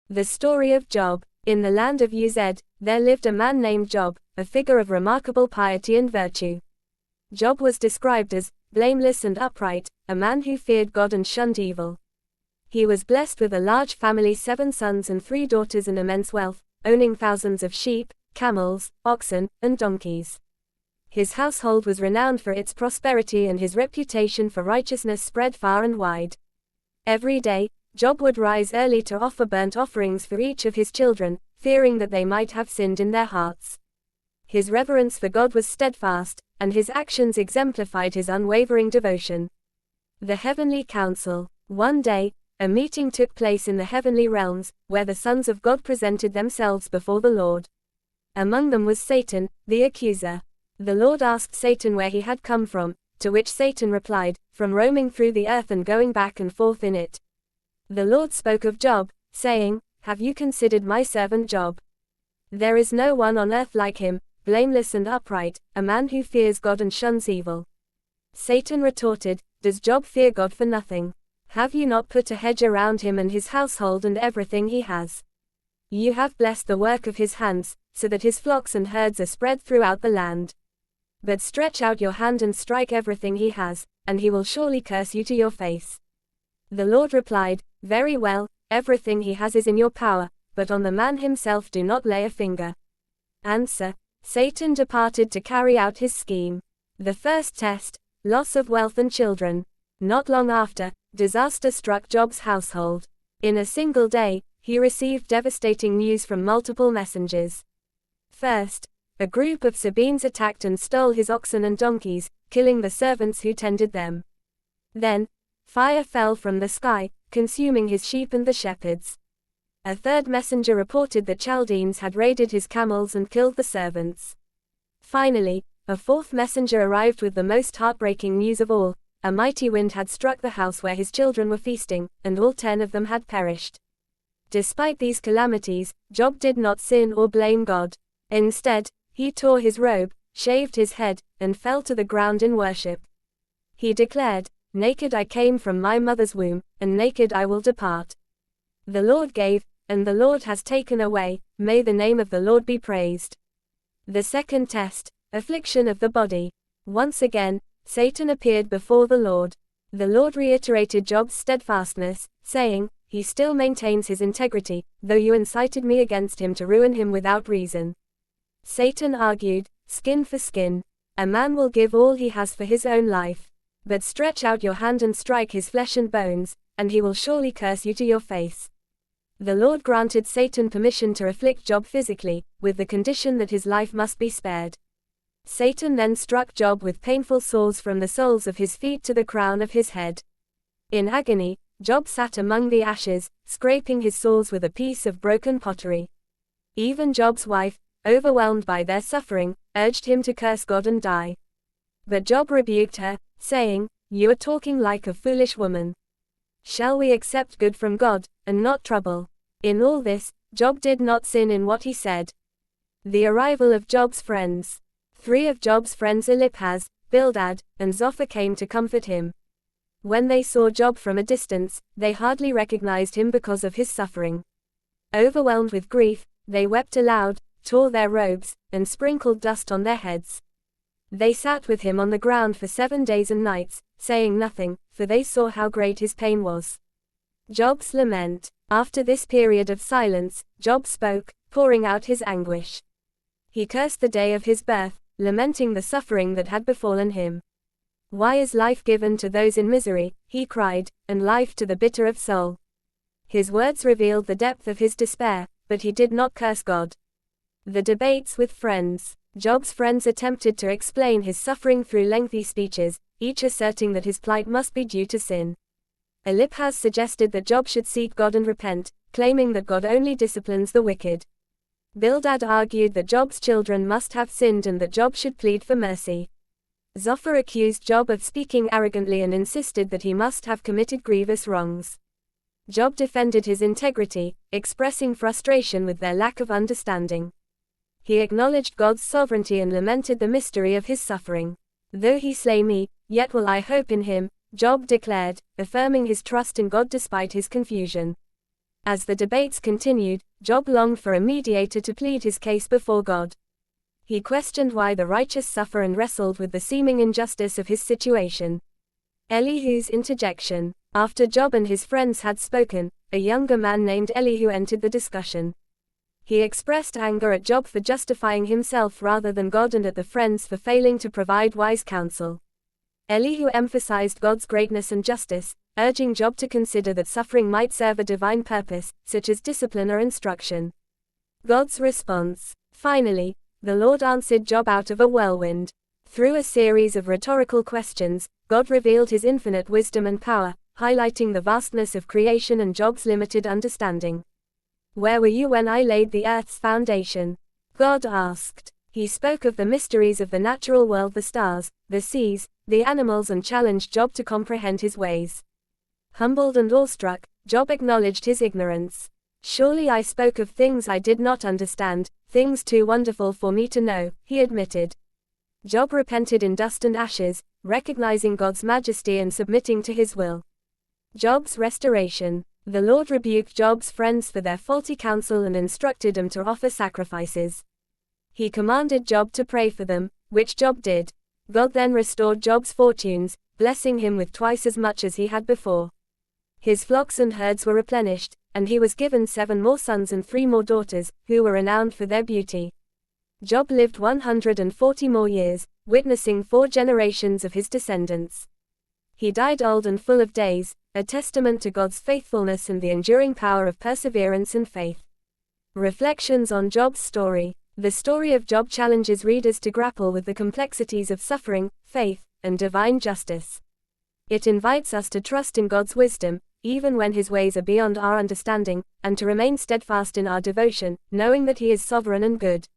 The story of Job. In the land of Uz, there lived a man named Job, a figure of remarkable piety and virtue. Job was described as blameless and upright, a man who feared God and shunned evil. He was blessed with a large family, 7 sons and 3 daughters, and immense wealth, owning thousands of sheep, camels, oxen, and donkeys. His household was renowned for its prosperity, and his reputation for righteousness spread far and wide. Every day, Job would rise early to offer burnt offerings for each of his children, fearing that they might have sinned in their hearts. His reverence for God was steadfast, and his actions exemplified his unwavering devotion. The Heavenly Council. One day, a meeting took place in the heavenly realms, where the sons of God presented themselves before the Lord. Among them was Satan, the accuser. The Lord asked Satan where he had come from, to which Satan replied, "From roaming through the earth and going back and forth in it." The Lord spoke of Job, saying, "Have you considered my servant Job? There is no one on earth like him, blameless and upright, a man who fears God and shuns evil." Satan retorted, "Does Job fear God for nothing? Have you not put a hedge around him and his household and everything he has? You have blessed the work of his hands, so that his flocks and herds are spread throughout the land. But stretch out your hand and strike everything he has, and he will surely curse you to your face." The Lord replied, "Very well, everything he has is in your power, but on the man himself do not lay a finger." Answer. Satan departed to carry out his scheme. The first test: loss of wealth and children. Not long after, disaster struck Job's household. In a single day, he received devastating news from multiple messengers. First, a group of Sabeans attacked and stole his oxen and donkeys, killing the servants who tended them. Then, fire fell from the sky, consuming his sheep and the shepherds. A third messenger reported that Chaldeans had raided his camels and killed the servants. Finally, a fourth messenger arrived with the most heartbreaking news of all: a mighty wind had struck the house where his children were feasting, and all 10 of them had perished. Despite these calamities, Job did not sin or blame God. Instead, he tore his robe, shaved his head, and fell to the ground in worship. He declared, "Naked I came from my mother's womb, and naked I will depart. The Lord gave, and the Lord has taken away, may the name of the Lord be praised." The second test: affliction of the body. Once again, Satan appeared before the Lord. The Lord reiterated Job's steadfastness, saying, "He still maintains his integrity, though you incited me against him to ruin him without reason." Satan argued, "Skin for skin. A man will give all he has for his own life. But stretch out your hand and strike his flesh and bones, and he will surely curse you to your face." The Lord granted Satan permission to afflict Job physically, with the condition that his life must be spared. Satan then struck Job with painful sores from the soles of his feet to the crown of his head. In agony, Job sat among the ashes, scraping his sores with a piece of broken pottery. Even Job's wife, overwhelmed by their suffering, urged him to curse God and die. But Job rebuked her, saying, "You are talking like a foolish woman. Shall we accept good from God, and not trouble?" In all this, Job did not sin in what he said. The arrival of Job's friends. 3 of Job's friends, Eliphaz, Bildad, and Zophar, came to comfort him. When they saw Job from a distance, they hardly recognized him because of his suffering. Overwhelmed with grief, they wept aloud, tore their robes, and sprinkled dust on their heads. They sat with him on the ground for 7 days and nights, saying nothing, for they saw how great his pain was. Job's lament. After this period of silence, Job spoke, pouring out his anguish. He cursed the day of his birth, lamenting the suffering that had befallen him. "Why is life given to those in misery," he cried, "and life to the bitter of soul?" His words revealed the depth of his despair, but he did not curse God. The debates with friends. Job's friends attempted to explain his suffering through lengthy speeches, each asserting that his plight must be due to sin. Eliphaz suggested that Job should seek God and repent, claiming that God only disciplines the wicked. Bildad argued that Job's children must have sinned and that Job should plead for mercy. Zophar accused Job of speaking arrogantly and insisted that he must have committed grievous wrongs. Job defended his integrity, expressing frustration with their lack of understanding. He acknowledged God's sovereignty and lamented the mystery of his suffering. "Though he slay me, yet will I hope in him," Job declared, affirming his trust in God despite his confusion. As the debates continued, Job longed for a mediator to plead his case before God. He questioned why the righteous suffer and wrestled with the seeming injustice of his situation. Elihu's interjection. After Job and his friends had spoken, a younger man named Elihu entered the discussion. He expressed anger at Job for justifying himself rather than God and at the friends for failing to provide wise counsel. Elihu emphasized God's greatness and justice, urging Job to consider that suffering might serve a divine purpose, such as discipline or instruction. God's response. Finally, the Lord answered Job out of a whirlwind. Through a series of rhetorical questions, God revealed his infinite wisdom and power, highlighting the vastness of creation and Job's limited understanding. "Where were you when I laid the earth's foundation?" God asked. He spoke of the mysteries of the natural world, the stars, the seas, the animals, and challenged Job to comprehend his ways. Humbled and awestruck, Job acknowledged his ignorance. "Surely I spoke of things I did not understand, things too wonderful for me to know," he admitted. Job repented in dust and ashes, recognizing God's majesty and submitting to his will. Job's restoration. The Lord rebuked Job's friends for their faulty counsel and instructed them to offer sacrifices. He commanded Job to pray for them, which Job did. God then restored Job's fortunes, blessing him with twice as much as he had before. His flocks and herds were replenished, and he was given 7 more sons and 3 more daughters, who were renowned for their beauty. Job lived 140 more years, witnessing 4 generations of his descendants. He died old and full of days, a testament to God's faithfulness and the enduring power of perseverance and faith. Reflections on Job's story. The story of Job challenges readers to grapple with the complexities of suffering, faith, and divine justice. It invites us to trust in God's wisdom, even when his ways are beyond our understanding, and to remain steadfast in our devotion, knowing that he is sovereign and good.